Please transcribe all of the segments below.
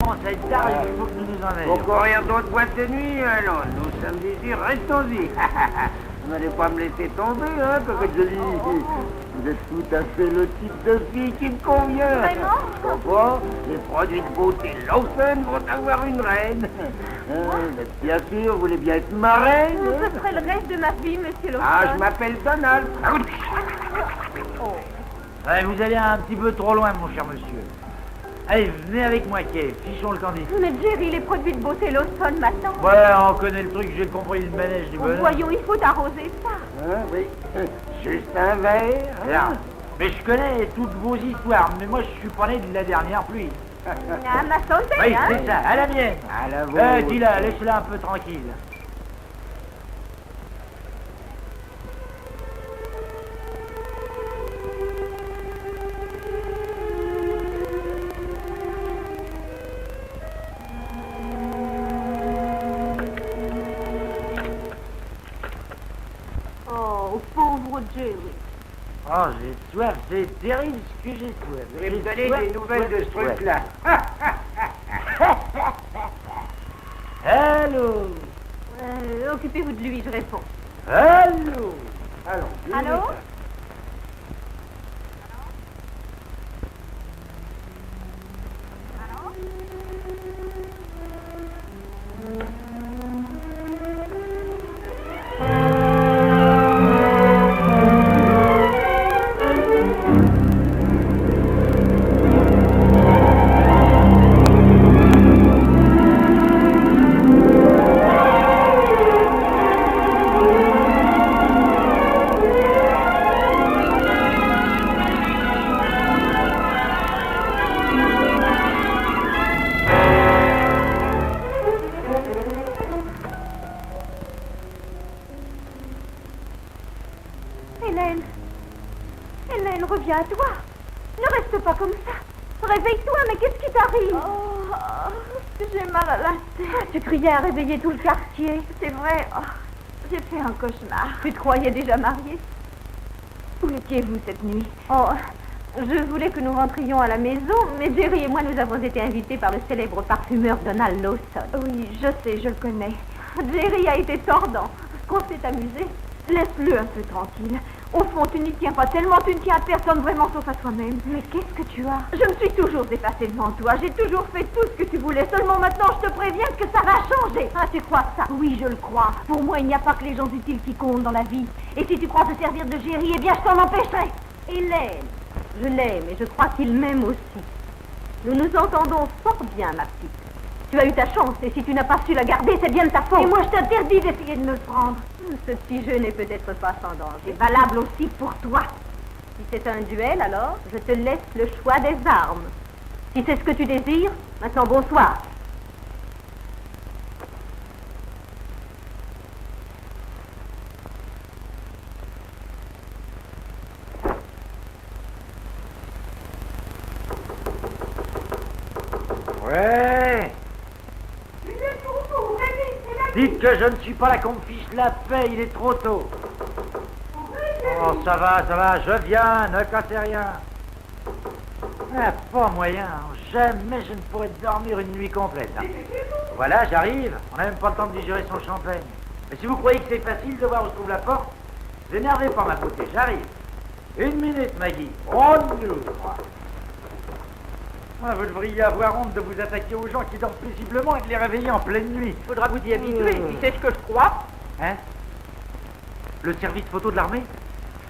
commence à être tard, il faut que nous nous en allions. Faut courir d'autres boîtes de nuit, alors. Nous sommes ici, restons-y. Vous n'allez pas me laisser tomber, hein, cocotte jolie. Vous êtes tout à fait le type de fille qui me convient. Vraiment? Pourquoi? Les produits de beauté Lawson vont avoir une reine. Bien sûr, vous voulez bien être ma reine. Ce serait le reste de ma vie, monsieur Lawson. Ah, je m'appelle Donald. Ouais, vous allez un petit peu trop loin, mon cher monsieur. Allez, venez avec moi, Kay. Fichons le candy. Mais Jerry, les produits de beauté Lawson m'attendent. Ouais, on connaît le truc, j'ai compris le manège du bonheur. Voyons, il faut arroser ça. Hein, oui. Juste un verre. Là. Mais je connais toutes vos histoires, mais moi je suis pas né de la dernière pluie. À ma santé, Oui, hein. c'est ça, à la mienne. À la vôtre. Dis-la, laisse-la un peu tranquille. Oh, pauvre Jerry. Oh, j'ai soif, c'est terrible ce que j'ai soif. Vous allez me donner des nouvelles de ce truc-là. Allô? Occupez-vous de lui, je réponds. Allô? Allons. Allô? Hélène, reviens à toi. Ne reste pas comme ça. Réveille-toi, mais qu'est-ce qui t'arrive? J'ai mal à la tête. Tu criais à réveiller tout le quartier. C'est vrai. J'ai fait un cauchemar. Tu te croyais déjà mariée? Où étiez-vous cette nuit? Je voulais que nous rentrions à la maison, mais Jerry et moi, nous avons été invités par le célèbre parfumeur Donald Lawson. Oui, je sais, je le connais. Jerry a été tordant. Qu'on s'est amusé. Laisse-le un peu tranquille. Au fond, tu n'y tiens pas tellement, tu ne tiens à personne vraiment sauf à toi-même. Mais qu'est-ce que tu as? Je me suis toujours effacée devant toi. J'ai toujours fait tout ce que tu voulais. Seulement maintenant, je te préviens que ça va changer. Ah, tu crois ça? Oui, je le crois. Pour moi, il n'y a pas que les gens utiles qui comptent dans la vie. Et si tu crois te servir de Jerry, eh bien, je t'en empêcherai. Hélène, je l'aime et je crois qu'il m'aime aussi. Nous nous entendons fort bien, ma petite. Tu as eu ta chance, et si tu n'as pas su la garder, c'est bien de ta faute. Et moi, je t'interdis d'essayer de me le prendre. Ce petit jeu n'est peut-être pas sans danger. Valable aussi pour toi. Si c'est un duel, alors, je te laisse le choix des armes. Si c'est ce que tu désires, maintenant, bonsoir. Ouais. Dites que je ne suis pas là qu'on me fiche la paix, il est trop tôt. Oh, ça va, je viens, ne cassez rien. Ah, pas moyen, jamais je ne pourrais dormir une nuit complète. Hein. Voilà, j'arrive, on n'a même pas le temps de digérer son champagne. Mais si vous croyez que c'est facile de voir où se trouve la porte, n'énervez pas ma beauté, j'arrive. Une minute, Maggie, on ouvre. Ah, vous devriez avoir honte de vous attaquer aux gens qui dorment paisiblement et de les réveiller en pleine nuit. Faudra vous y habituer, tu sais ce que je crois? Hein? Le service photo de l'armée?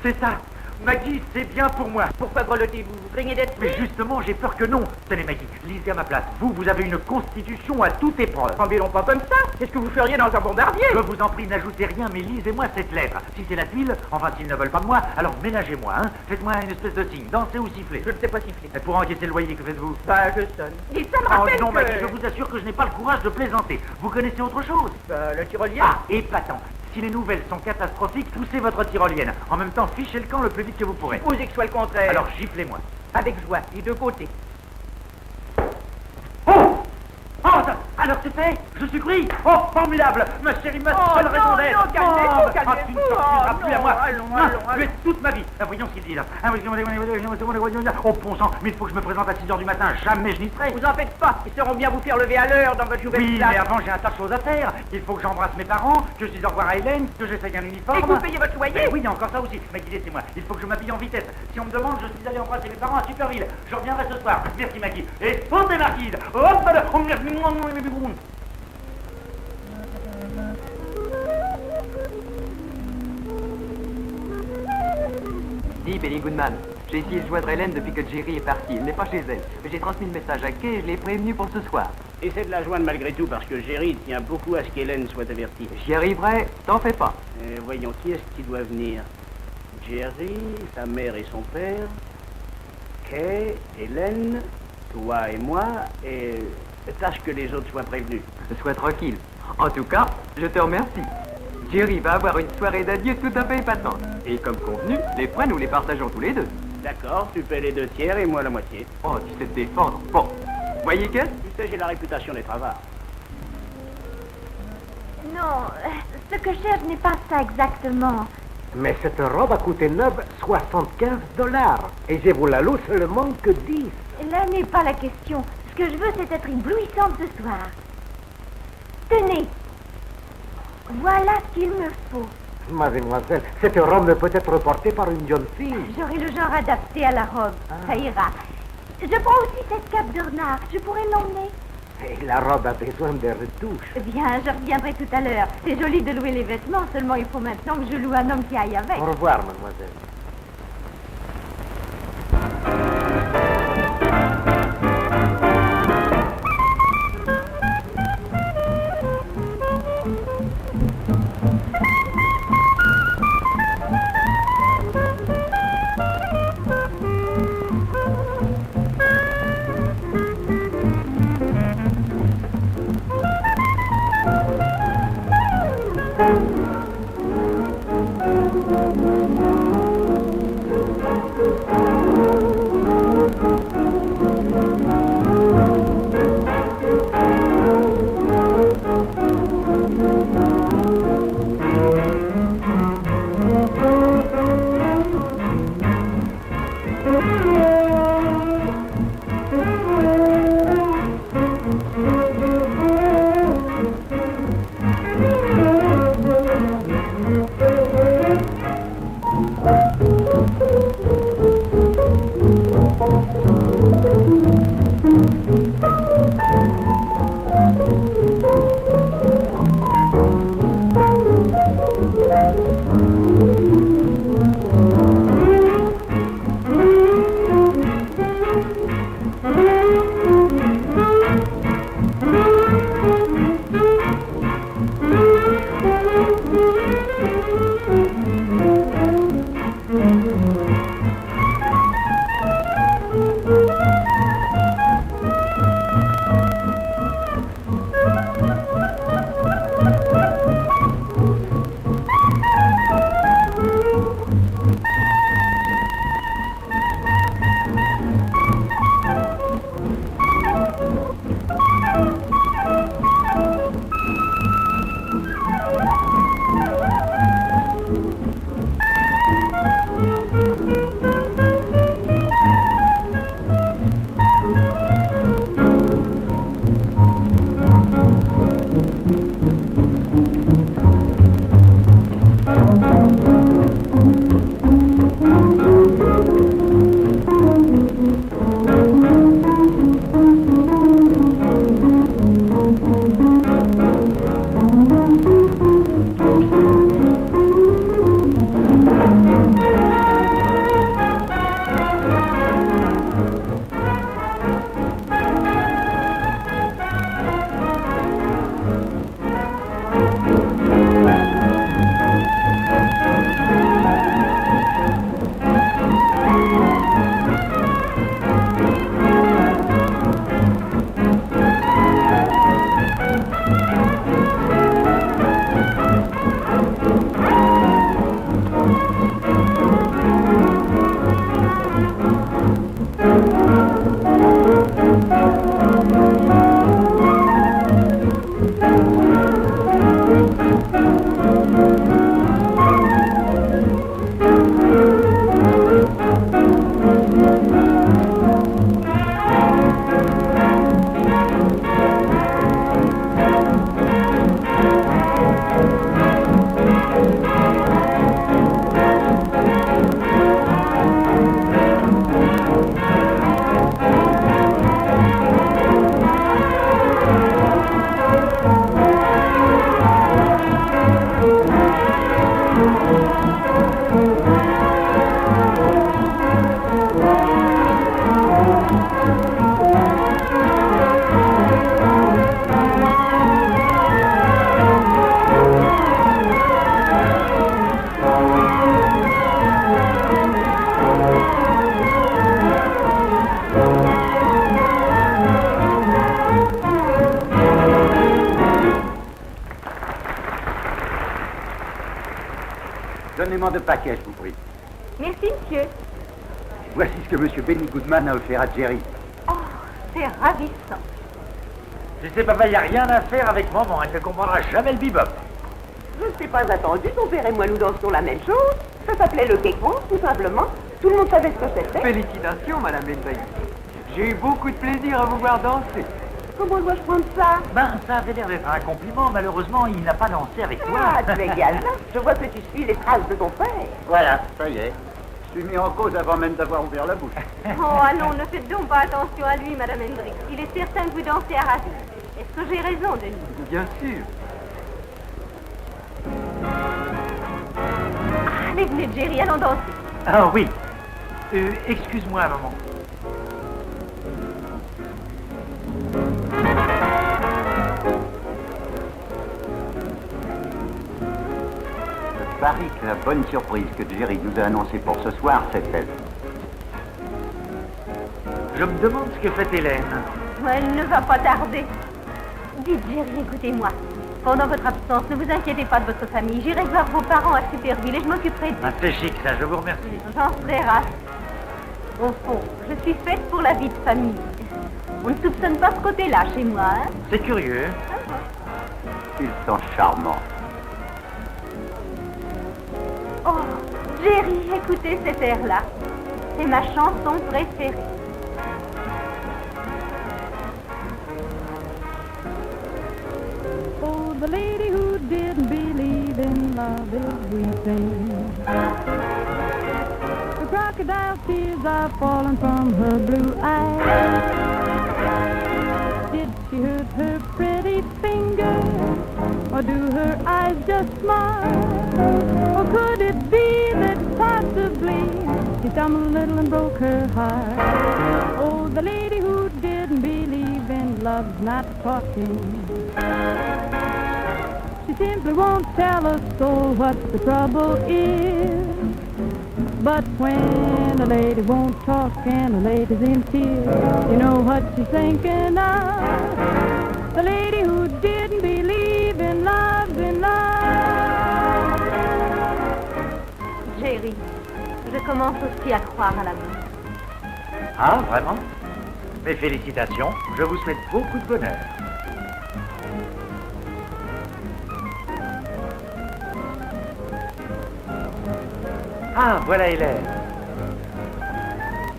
C'est ça. Maggie, c'est bien pour moi. Pourquoi grelottez-vous? Vous craignez d'être... Mais justement, j'ai peur que non. Tenez, Maggie, lisez à ma place. Vous avez une constitution à toute épreuve. Embellons pas comme ça. Qu'est-ce que vous feriez dans un bombardier? Je vous en prie, n'ajoutez rien, mais lisez-moi cette lettre. Si c'est la tuile, enfin s'ils ne veulent pas de moi, alors ménagez-moi, hein. Faites-moi une espèce de signe, dansez ou sifflez. Je ne sais pas siffler. Et pour encaisser le loyer, que faites-vous? Bah, je sonne. Et ça me Oh rappelle non, que... Maggie, je vous assure que je n'ai pas le courage de plaisanter. Vous connaissez autre chose? le tyrolien. Ah, épatant. Si les nouvelles sont catastrophiques, poussez votre tyrolienne. En même temps, fichez le camp le plus vite que vous pourrez. Supposez que ce soit le contraire. Alors giflez-moi. Avec joie, des deux côtés. Oh, Alors c'est fait. Je suis pris. Oh, formidable. Ma chérie, ma seule non, raison d'être. non, calmez-vous, Oh, calmez-vous. tu ne sortiras Oh, plus à non, moi. allons, Ah, allons, tu es toute ma vie. Ah, voyons ce qu'il dit là. Ah, oh, bon sang, mais il faut que je me présente à 6h du matin. Jamais je n'y serai. Vous en faites pas, ils sauront bien vous faire lever à l'heure dans votre nouvelle Oui, place. mais avant, j'ai un tas de choses à faire. Il faut que j'embrasse mes parents, que je dise au revoir à Hélène, que j'essaye un uniforme. Et que vous payez votre loyer. Mais oui, il y a encore ça aussi. Mais Maggie, laissez-moi. Il faut que je m'habille en vitesse. Si on me demande, je suis allé embrasser mes parents à Superville. Je reviendrai ce soir. Merci, Maggie. Et sautez, Marquise. Hop, là, Dis, Benny Goodman, j'ai essayé de joindre Hélène depuis que Jerry est parti. Il n'est pas chez elle. Mais j'ai transmis le message à Kay et je l'ai prévenu pour ce soir. Essaie de la joindre malgré tout parce que Jerry tient beaucoup à ce qu'Hélène soit avertie. J'y arriverai, t'en fais pas. Voyons, qui est-ce qui doit venir? Jerry, sa mère et son père, Kay, Hélène, toi et moi, et tâche que les autres soient prévenus. Sois tranquille. En tout cas, je te remercie. Jerry va avoir une soirée d'adieu tout à fait épatante. Et comme convenu, les frais, nous les partageons tous les deux. D'accord, tu paies les 2/3 et moi la moitié. Oh, tu sais te défendre. Bon, voyez qu'est-ce? Tu sais, j'ai la réputation d'être avare. Non, ce que je cherche n'est pas ça exactement. Mais cette robe a coûté neuve $75. Et je vous la loue seulement que 10. Là n'est pas la question. Ce que je veux, c'est être éblouissante ce soir. Tenez. Voilà ce qu'il me faut. Mademoiselle, cette robe ne peut être portée par une jeune fille. J'aurai le genre adapté à la robe. Ça ira. Je prends aussi cette cape de renard. Je pourrais l'emmener. Et la robe a besoin de retouches. Eh bien, je reviendrai tout à l'heure. C'est joli de louer les vêtements, seulement il faut maintenant que je loue un homme qui aille avec. Au revoir, mademoiselle. supplément de paquet, je vous prie. Merci, monsieur. Voici ce que monsieur Benny Goodman a offert à Jerry. Oh, c'est ravissant. Je sais, papa, il n'y a rien à faire avec maman. Elle ne comprendra jamais le bebop. Je ne suis pas attendu, ton père et moi nous dansions la même chose. Ça s'appelait le kékon, tout simplement. Tout le monde savait ce que c'était. Félicitations, Madame Benbaï. J'ai eu beaucoup de plaisir à vous voir danser. Comment dois-je prendre ça? Ben, ça avait l'air d'être un compliment. Malheureusement, il n'a pas dansé avec toi. Ah, tu es galant. Je vois que tu suis les traces de ton père. Voilà, ça y est. Je suis mis en cause avant même d'avoir ouvert la bouche. Oh, allons, ne faites donc pas attention à lui, Madame Hendricks. Il est certain que vous dansez à ravir. Est-ce que j'ai raison, Denis? Bien sûr. Allez, venez, Jerry, allons danser. Ah oui. Excuse-moi un moment. Je parie que la bonne surprise que Jerry nous a annoncée pour ce soir, c'est elle. Je me demande ce que fait Hélène. Elle ne va pas tarder. Dites, Jerry, écoutez-moi. Pendant votre absence, ne vous inquiétez pas de votre famille. J'irai voir vos parents à Superville et je m'occuperai d'eux. Ah, c'est chic, ça. Je vous remercie. J'en serai ravie. Au fond, je suis faite pour la vie de famille. On ne soupçonne pas ce côté-là chez moi, hein? C'est curieux. Ils sont charmants. Oh, Jerry, écoutez cet air-là. C'est ma chanson préférée. Oh, the lady who didn't believe in love is weeping. The crocodile tears are falling from her blue eyes. Did she hurt her pretty finger, or do her eyes just smile? Or could it be that possibly she stumbled a little and broke her heart? Oh, the lady who didn't believe in love's not talking. She simply won't tell a soul what the trouble is. But when a lady won't talk and a lady's in tears, you know what she's thinking of. The lady who didn't believe in love, Jerry, je commence aussi à croire à l'amour. Ah, vraiment? Mes félicitations. Je vous souhaite beaucoup de bonheur. Ah, voilà Hélène.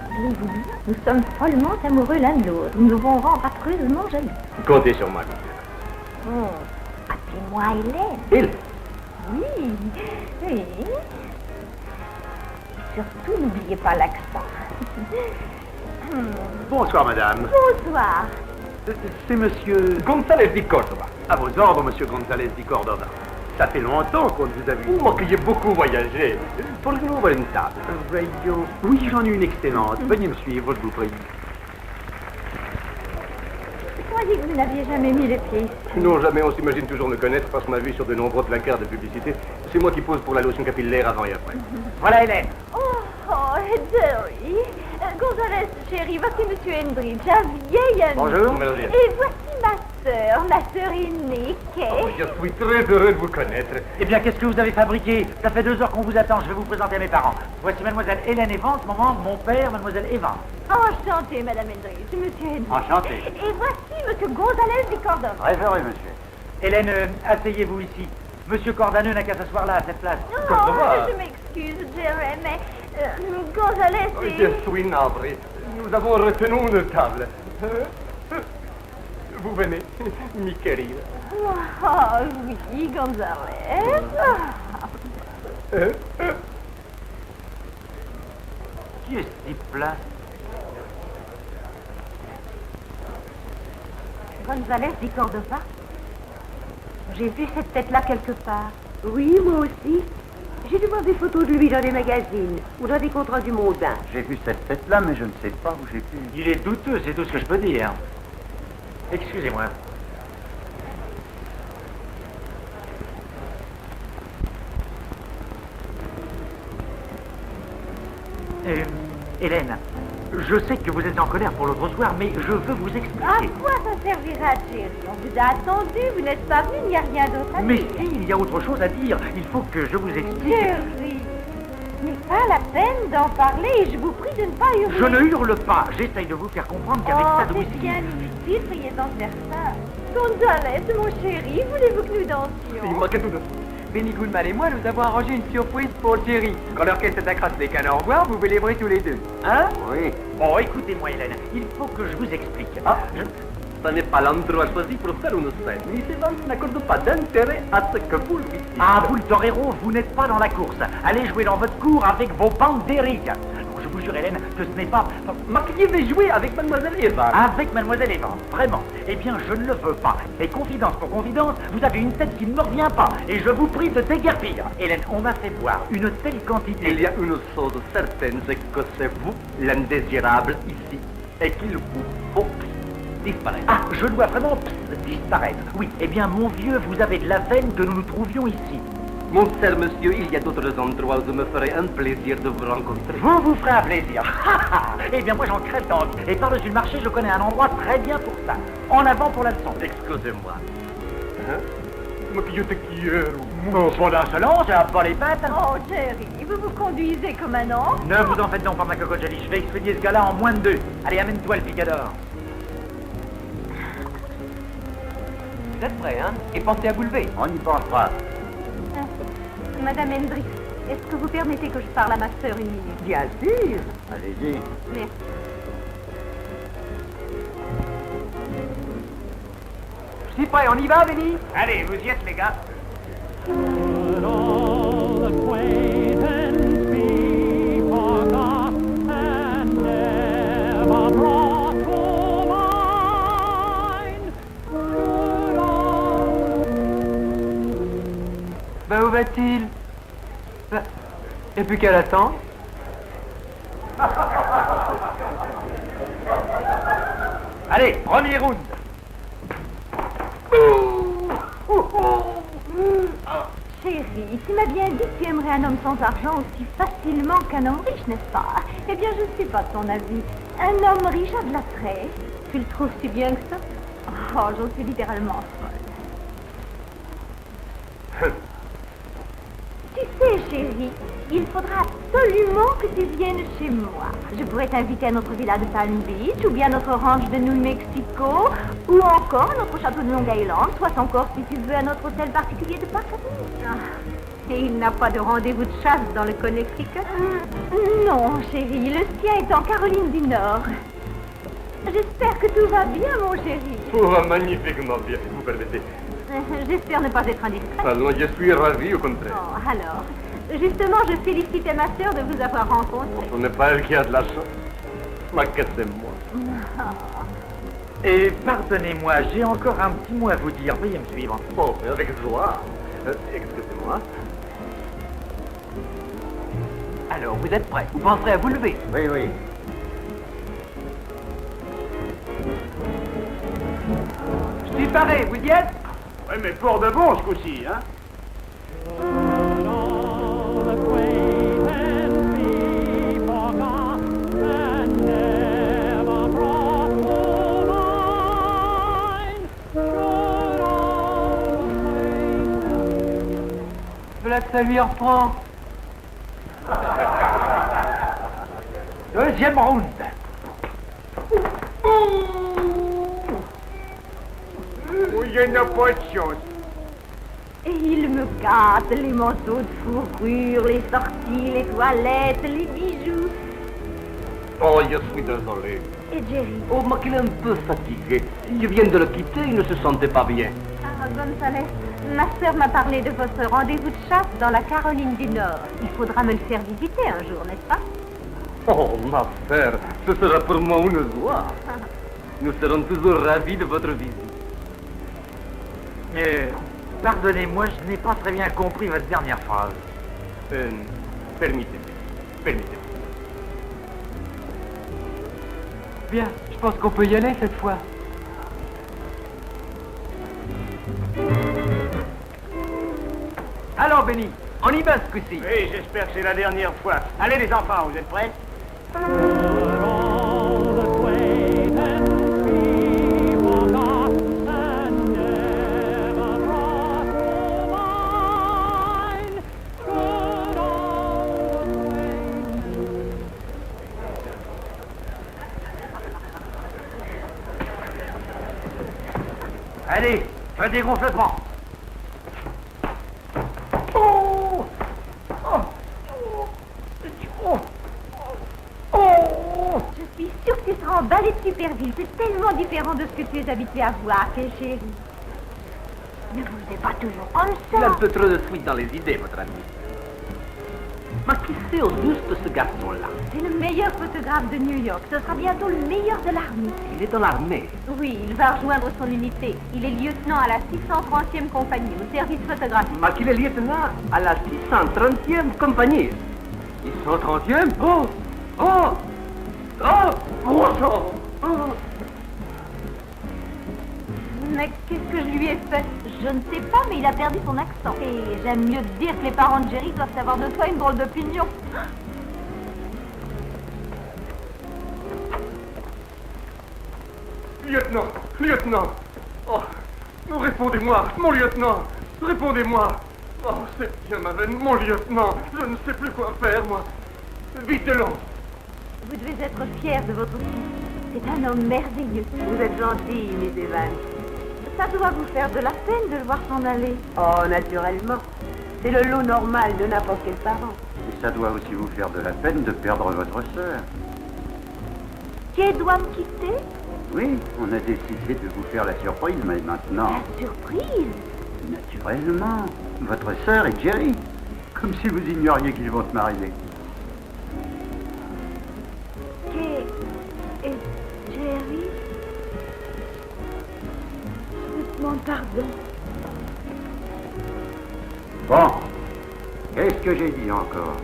Allez-vous bien? Nous sommes follement amoureux l'un de l'autre. Nous devons rendre affreusement jaloux. Comptez sur moi. Oh, appelez-moi Hélène. Il. Oui, oui. Surtout, n'oubliez pas l'accent. Bonsoir, madame. Bonsoir. C'est monsieur González di Córdoba. À vos ordres, monsieur González di Córdoba. Ça fait longtemps qu'on vous a vu. Vous m'accueillez beaucoup voyagé. Pourriez-vous avoir une table? Voyons. Oui, j'en ai une excellente. Veuillez me suivre, je vous prie. Croyez que vous n'aviez jamais mis les pieds ici. Non, jamais. On s'imagine toujours me connaître parce qu'on m'a vu sur de nombreux placards de publicité. C'est moi qui pose pour la lotion capillaire avant et après. Voilà Hélène. Oh, Jerry. González, chérie, voici Monsieur Hendricks, un vieil ami. Bonjour. Et voici ma sœur aînée, Kay. Je suis très heureux de vous connaître. Eh bien, qu'est-ce que vous avez fabriqué? Ça fait 2 heures qu'on vous attend. Je vais vous présenter à mes parents. Voici mademoiselle Hélène Evans, en ce moment, mon père, mademoiselle Evans. Enchantée, Madame Hendricks, Monsieur Hendricks. Enchanté. Et voici Monsieur González di Córdoba. Très heureux, monsieur. Hélène, asseyez-vous ici. Monsieur Cordaneux n'a qu'à s'asseoir là, à cette place. Oh, je m'excuse, Jerry, mais González Je suis navré. Nous avons retenu une table. Vous venez, mi querida. Oh, oui, González. Qui est ce type-là? González di Córdoba. J'ai vu cette tête-là quelque part. Oui, moi aussi. J'ai dû voir des photos de lui dans les magazines ou dans des comptes rendus mondains. J'ai vu cette tête-là, mais je ne sais pas où j'ai pu. Il est douteux, c'est tout ce que je peux dire. Excusez-moi. Hélène, je sais que vous êtes en colère pour l'autre soir, mais je veux vous À expliquer. quoi ça servira, Jerry? On vous a attendu, vous n'êtes pas venu, il n'y a rien d'autre à Mais dire. si, il y a autre chose à dire. Il faut que je vous explique. Jerry, Mais pas la peine d'en parler et je vous prie de ne pas hurler. Je ne hurle pas. J'essaye de vous faire comprendre qu'avec ça, c'est domicile... bien inutile, soyez en faire ça. Gonzales, mon chéri, voulez-vous que nous dansions? Il manquait tout de Benny Goodman et moi, nous avons arrangé une surprise pour Jerry. Quand l'orchestre s'accroche les canons au revoir, vous célébrez tous les deux. Hein? Oui. Oh, écoutez-moi, Hélène, il faut que je vous explique. Ah, ce n'est pas l'endroit choisi pour faire une scène. Miss Evans n'accorde pas d'intérêt à ce que vous lui dites. Ah, vous le torero, vous n'êtes pas dans la course. Allez jouer dans votre cour avec vos bandes d'Eric. Je vous jure, Hélène, que ce n'est pas... Maquillé va jouer avec Mademoiselle Evans. Avec Mademoiselle Evans, vraiment. Eh bien, je ne le veux pas. Et confidence pour confidence, vous avez une tête qui ne me revient pas. Et je vous prie de déguerpir. Hélène, on m'a fait boire une telle quantité... Il y a une chose certaine, c'est que c'est vous, l'indésirable, ici, et qu'il vous faut disparaître. Ah, je dois vraiment disparaître. Oui, eh bien, mon vieux, vous avez de la veine que nous nous trouvions ici. Mon cher monsieur, il y a d'autres endroits où je me ferai un plaisir de vous rencontrer. Vous ferez un plaisir. Eh bien, moi, j'en crève d'envie. Et par-dessus le marché, je connais un endroit très bien pour ça. En avant pour la leçon. Excusez-moi. Hein? Mais que je te quiero. Oh, pas d'insolence, ça va pas les pattes. Oh, Jerry, vous vous conduisez comme un ange. Ne vous en faites donc pas, ma cocotte jolie. Je vais expédier ce gars-là en moins de 2. Allez, amène-toi le picador. Vous êtes prêts, hein? Et pensez à vous lever. On n'y pense pas. Madame Hendricks, est-ce que vous permettez que je parle à ma sœur une minute? Bien sûr. Allez-y. Merci. Je suis prêt, on y va, Benny? Allez, vous y êtes, les gars. Should all acquaintance be forgot and never brought to mind? Should all... Bah, où va-t-il? Bah, y a plus qu'à l'attendre. Allez, premier round. Chérie, tu m'as bien dit que tu aimerais un homme sans argent aussi facilement qu'un homme riche, n'est-ce pas? Eh bien, je ne suis pas de ton avis. Un homme riche a de l'attrait. Tu le trouves si bien que ça? Oh, j'en suis littéralement folle. Tu sais, chérie, il faudra absolument que tu viennes chez moi. Je pourrais t'inviter à notre villa de Palm Beach, ou bien à notre ranch de New Mexico, ou encore à notre château de Long Island, soit encore, si tu veux, à notre hôtel particulier de Pasadena. Ah. Et il n'a pas de rendez-vous de chasse dans le Connecticut? Non, chérie, le sien est en Caroline du Nord. J'espère que tout va bien, mon chéri. Tout va magnifiquement bien, si vous permettez. J'espère ne pas être indiscrète. Allons, je suis ravi, au contraire. Oh, alors, justement, je félicitais ma sœur de vous avoir rencontré. Ce n'est pas elle qui a de la chance, mais que c'est moi. Et pardonnez-moi, j'ai encore un petit mot à vous dire. Veuillez me suivre. Bon, mais avec joie. Excusez-moi. Alors, vous êtes prêts? Vous penserez à vous lever? Oui, oui. Je suis paré, vous y êtes? Oui, mais pour de bon, ce coup-ci, hein? Should all acquaintance be forgot and never brought to mind? Should all acquaintance... Voilà que ça lui reprend. Deuxième round. Il n'y a pas de chance. Et il me gâte les manteaux de fourrure, les sorties, les toilettes, les bijoux. Oh, je suis désolé. Et Jerry? Oh, mais qu'il est un peu fatigué. Je viens de le quitter, il ne se sentait pas bien. Ah, Gonzales, ma sœur m'a parlé de votre rendez-vous de chasse dans la Caroline du Nord. Il faudra me le faire visiter un jour, n'est-ce pas? Oh, ma sœur, ce sera pour moi une joie. Nous serons toujours ravis de votre visite. Pardonnez-moi, je n'ai pas très bien compris votre dernière phrase. Permettez-moi. Bien, je pense qu'on peut y aller cette fois. Alors, Benny, on y va ce coup-ci. Oui, j'espère que c'est la dernière fois. Allez les enfants, vous êtes prêts? Should all acquaintance be forgot and never brought to mind? Should all Allez, fais des gonflements. Oh Oh Oh Oh Je suis sûre que tu seras emballé de Superville. C'est tellement différent de ce que tu es habitué à voir, chérie. Ne vous êtes pas toujours comme Il a un ça. peu trop de fuite dans les idées, votre ami. Mais qui c'est au juste ce garçon-là? C'est le meilleur photographe de New York. Ce sera bientôt le meilleur de l'armée. Il est dans l'armée. Oui, il va rejoindre son unité. Il est lieutenant à la 630e compagnie, au service photographique. Mais qu'il est lieutenant à la 630e compagnie. 630e? Oh Oh Oh Oh Oh Mais qu'est-ce que je lui ai fait? Je ne sais pas, mais il a perdu son accent. Et j'aime mieux te dire que les parents de Jerry doivent avoir de toi une drôle d'opinion. Lieutenant Lieutenant Oh répondez-moi, mon lieutenant Répondez-moi Oh, c'est bien ma veine, mon lieutenant Je ne sais plus quoi faire, moi Vite et long Vous devez être fier de votre fils. C'est un homme merveilleux. Vous êtes gentil, Miss Evans. Ça doit vous faire de la peine de le voir s'en aller. Oh, naturellement. C'est le lot normal de n'importe quel parent. Et ça doit aussi vous faire de la peine de perdre votre sœur. Kay doit me quitter? Oui, on a décidé de vous faire la surprise, mais maintenant... La surprise? Naturellement, votre sœur et Jerry. Comme si vous ignoriez qu'ils vont se marier. Kay et Jerry? Je vous demande pardon. Bon, qu'est-ce que j'ai dit encore?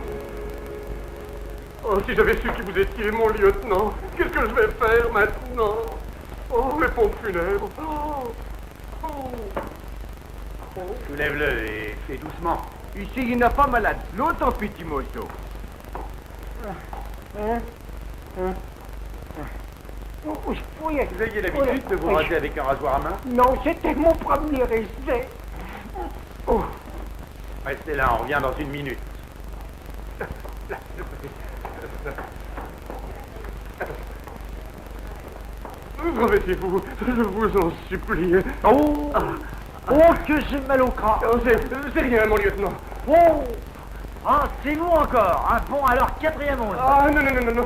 Oh, si j'avais su qui vous étiez, mon lieutenant Qu'est-ce que je vais faire maintenant Oh, les pompes funèbres Oh Oh Soulève-le et fais doucement. Ici, il n'a pas malade. Longtemps, petit mosso. Vous aviez l'habitude de vous raser avec un rasoir à main? Non, c'était mon premier essai. Oh, Restez là, on revient dans une minute. Remettez-vous, je vous en supplie. Oh Oh, que j'ai mal au crâne. Oh, c'est rien, mon lieutenant. Oh Ah, c'est vous encore, hein. Bon, alors, 4e onde. Ah, non,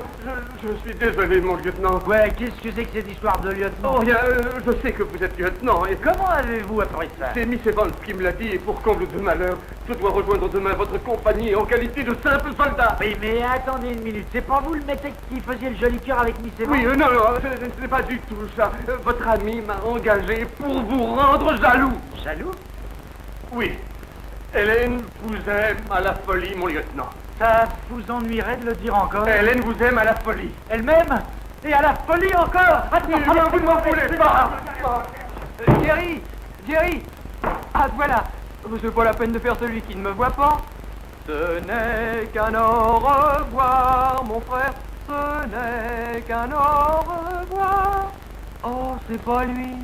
je suis désolé, mon lieutenant. Ouais, qu'est-ce que c'est que cette histoire de lieutenant? Oh, rien, je sais que vous êtes lieutenant, et Comment avez-vous appris ça? c'est Miss Evans qui me l'a dit, et pour comble de malheur, je dois rejoindre demain votre compagnie en qualité de simple soldat. Oui, mais attendez une minute, c'est pas vous le mec qui faisiez le joli cœur avec Miss Evans? Oui, non, ce n'est pas du tout ça. Votre ami m'a engagé pour vous rendre jaloux. Jaloux? Oui, Hélène vous aime à la folie, mon lieutenant. Ça vous ennuierait de le dire encore? Hélène vous aime à la folie. Elle-même? Et à la folie encore? Non, vous ne m'en voulez pas. Jerry Jerry Ah, voilà. C'est pas la peine de faire celui qui ne me voit pas. Ce n'est qu'un au revoir, mon frère. Ce n'est qu'un au revoir. Oh, c'est pas lui.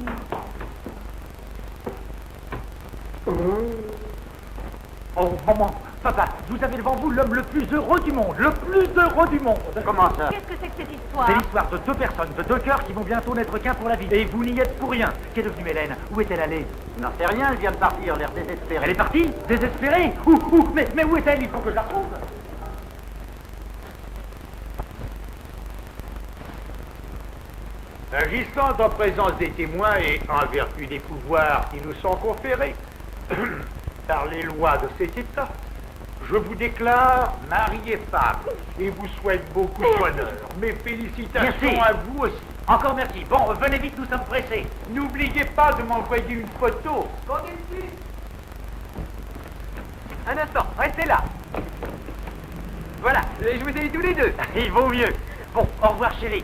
Oh, maman, papa, vous avez devant vous l'homme le plus heureux du monde, le plus heureux du monde. Comment ça? Qu'est-ce que c'est que cette histoire? C'est l'histoire de deux personnes, de deux cœurs qui vont bientôt n'être qu'un pour la vie. Et vous n'y êtes pour rien. Qu'est devenue Hélène? Où est-elle allée? Je n'en sais rien, elle vient de partir, l'air désespéré. Elle est partie? Désespérée? Où? Mais où est-elle? Il faut que je la retrouve. Agissant en présence des témoins et en vertu des pouvoirs qui nous sont conférés par les lois de cet État, je vous déclare mari et femme et vous souhaite beaucoup de bonheur. Mes félicitations Merci. à vous aussi. Encore merci. Bon, venez vite, nous sommes pressés. N'oubliez pas de m'envoyer une photo. Un instant, restez là. Voilà, je vous ai dit tous les deux. Il vaut mieux. Bon, au revoir, chérie.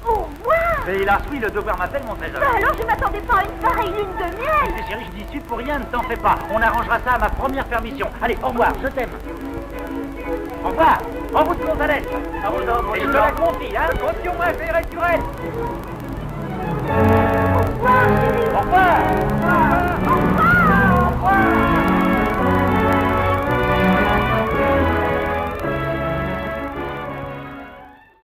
Au revoir! Et hélas, oui, le devoir m'appelle, mon trésor. Bah alors, je m'attendais pas à une pareille lune de miel! Mais chérie, je dis pour rien, ne t'en fais pas. On arrangera ça à ma première permission. Allez, au revoir, je t'aime. Au revoir. En route, Gonzalez. À vos ordres, et je te la confie, hein. Compte sur moi, je veillerai sur elle. Au revoir, chérie! Au revoir.